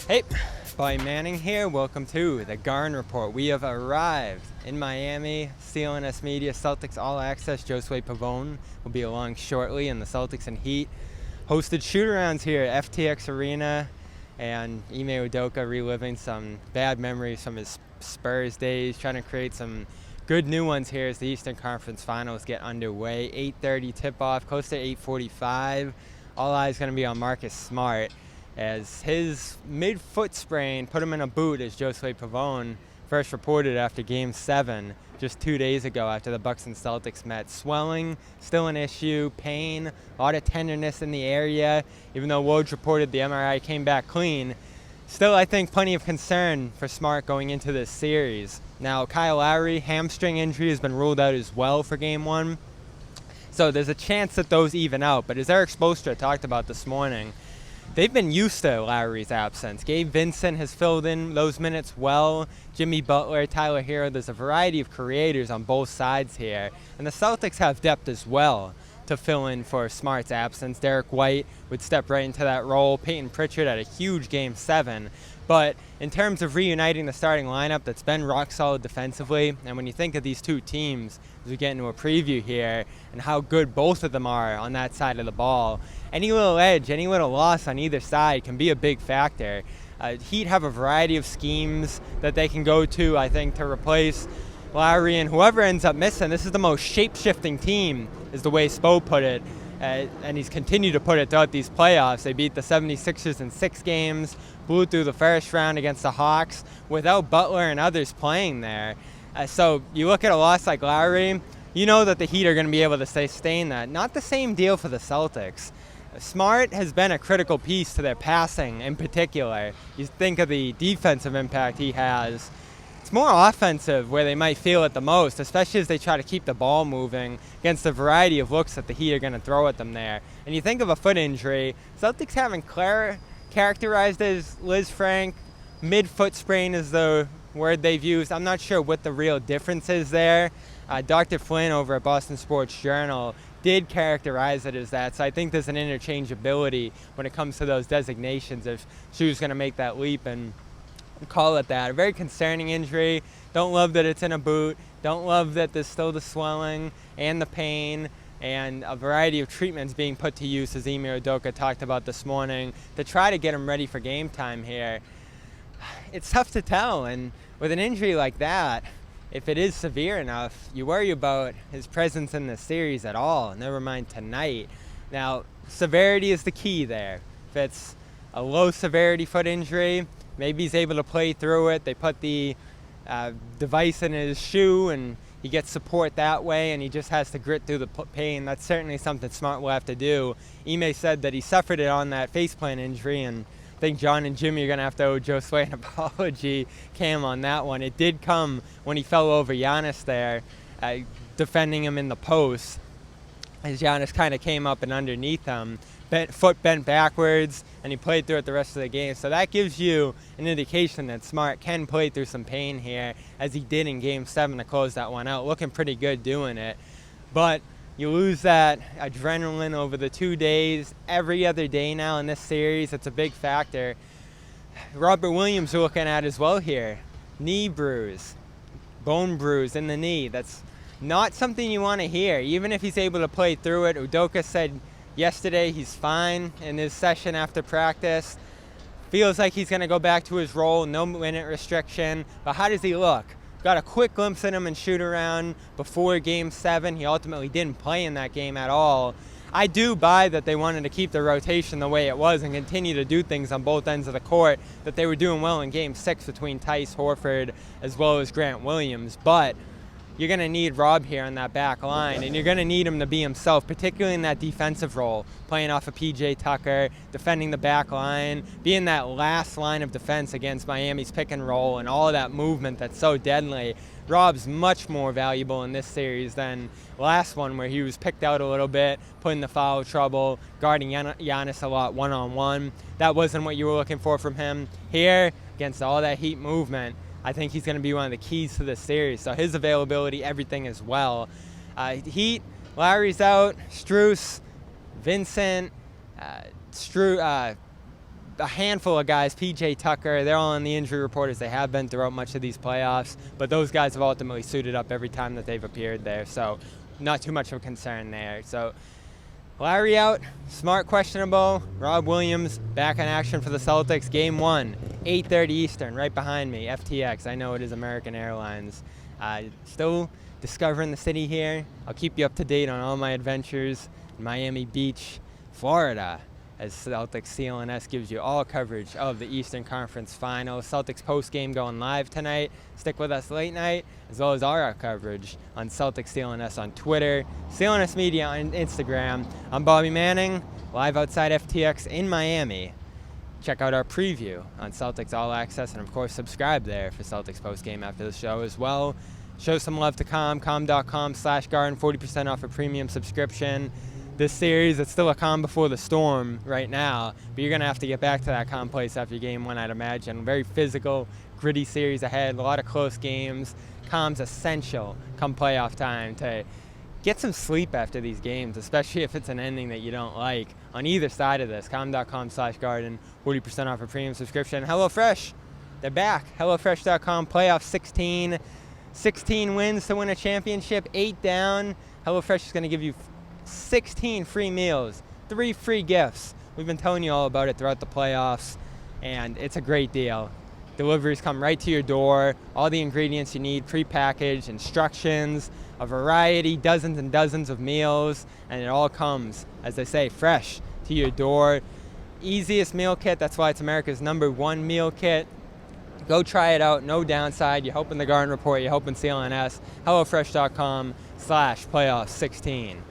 Hey, Boy Manning here. Welcome to the Garn Report. We have arrived in Miami. CLNS Media Celtics All Access. Josue Pavone will be along shortly, and the Celtics and Heat hosted shootarounds here at FTX Arena, and Ime Udoka reliving some bad memories from his Spurs days, trying to create some good new ones here as the Eastern Conference Finals get underway. 8:30 tip-off, close to 8:45. All eyes going to be on Marcus Smart, as his mid-foot sprain put him in a boot, as Josue Pavone first reported after Game 7 just 2 days ago after the Bucks and Celtics met. Swelling, still an issue, pain, a lot of tenderness in the area. Even though Woj reported the MRI came back clean, still I think plenty of concern for Smart going into this series. Now, Kyle Lowry, hamstring injury has been ruled out as well for Game 1. So there's a chance that those even out. But as Eric Spoelstra talked about this morning, they've been used to Lowry's absence. Gabe Vincent has filled in those minutes well. Jimmy Butler, Tyler Hero. There's a variety of creators on both sides here. And the Celtics have depth as well to fill in for Smart's absence. Derek White would step right into that role. Peyton Pritchard had a huge Game 7. But in terms of reuniting the starting lineup that's been rock solid defensively, and when you think of these two teams, as we get into a preview here, and how good both of them are on that side of the ball, any little edge, any little loss on either side can be a big factor. Heat have a variety of schemes that they can go to, I think, to replace Lowry, and whoever ends up missing, this is the most shape-shifting team, is the way Spo put it. And he's continued to put it throughout these playoffs. They beat the 76ers in 6 games, blew through the first round against the Hawks without Butler and others playing there. So you look at a loss like Lowry, you know that the Heat are going to be able to sustain that. Not the same deal for the Celtics. Smart has been a critical piece to their passing in particular. You think of the defensive impact he has. It's more offensive where they might feel it the most, especially as they try to keep the ball moving against a variety of looks that the Heat are going to throw at them there. And you think of a foot injury, Celtics haven't characterized as Liz Frank. Mid-foot sprain is the word they've used. I'm not sure what the real difference is there. Dr. Flynn over at Boston Sports Journal did characterize it as that, so I think there's an interchangeability when it comes to those designations if she was going to make that leap and call it that. A very concerning injury. Don't love that it's in a boot. Don't love that there's still the swelling and the pain and a variety of treatments being put to use, as Ime Udoka talked about this morning, to try to get him ready for game time here. It's tough to tell, and with an injury like that, if it is severe enough, you worry about his presence in the series at all, never mind tonight. Now, severity is the key there. If it's a low severity foot injury, maybe he's able to play through it. They put the device in his shoe and he gets support that way, and he just has to grit through the pain. That's certainly something Smart will have to do. Ime said that he suffered it on that faceplant injury, and I think John and Jimmy are going to have to owe Josue an apology, Cam, on that one. It did come when he fell over Giannis there, defending him in the post, as Giannis kind of came up and underneath him. Foot bent backwards, and he played through it the rest of the game. So that gives you an indication that Smart can play through some pain here, as he did in Game 7 to close that one out. Looking pretty good doing it. But you lose that adrenaline over the 2 days. Every other day now in this series, it's a big factor. Robert Williams we're looking at as well here. Knee bruise, bone bruise in the knee. That's not something you want to hear, even if he's able to play through it. Udoka said yesterday he's fine in his session after practice. Feels like he's going to go back to his role, no minute restriction. But how does he look? Got a quick glimpse at him in shoot-around before Game 7. He ultimately didn't play in that game at all. I do buy that they wanted to keep the rotation the way it was and continue to do things on both ends of the court that they were doing well in Game 6 between Tice, Horford, as well as Grant Williams. But you're going to need Rob here on that back line, and you're going to need him to be himself, particularly in that defensive role, playing off of P.J. Tucker, defending the back line, being that last line of defense against Miami's pick and roll and all of that movement that's so deadly. Rob's much more valuable in this series than last one, where he was picked out a little bit, put in the foul trouble, guarding Giannis a lot one-on-one. That wasn't what you were looking for from him. Here, against all that Heat movement, I think he's going to be one of the keys to this series. So his availability, everything as well. Heat, Lowry's out, Strus, Vincent, a handful of guys, PJ Tucker, they're all on the injury report as they have been throughout much of these playoffs, but those guys have ultimately suited up every time that they've appeared there, so not too much of a concern there. So Lowry out, Smart questionable, Rob Williams back in action for the Celtics. Game 1, 8:30 Eastern, right behind me, FTX. I know it is American Airlines. Still discovering the city here. I'll keep you up to date on all my adventures in Miami Beach, Florida, as Celtics CLNS gives you all coverage of the Eastern Conference Finals. Celtics post-game going live tonight. Stick with us late night, as well as our coverage on Celtics CLNS on Twitter, CLNS Media on Instagram. I'm Bobby Manning, live outside FTX in Miami. Check out our preview on Celtics All Access, and of course subscribe there for Celtics post-game after the show as well. Show some love to com.com/Garden, 40% off a premium subscription. This series, it's still a calm before the storm right now, but you're going to have to get back to that calm place after Game 1, I'd imagine. Very physical, gritty series ahead, a lot of close games. Calm's essential come playoff time to get some sleep after these games, especially if it's an ending that you don't like on either side of this. Com.com/Garden, 40% off a premium subscription. HelloFresh, they're back. HelloFresh.com, playoff 16. 16 wins to win a championship, 8 down. HelloFresh is going to give you 16 free meals, 3 free gifts. We've been telling you all about it throughout the playoffs, and it's a great deal. Deliveries come right to your door, all the ingredients you need, prepackaged, instructions, a variety, dozens and dozens of meals, and it all comes, as they say, fresh to your door. Easiest meal kit, that's why it's America's #1 meal kit. Go try it out, no downside. You're hoping the Garden Report, you're hoping CLNS, HelloFresh.com/playoff 16.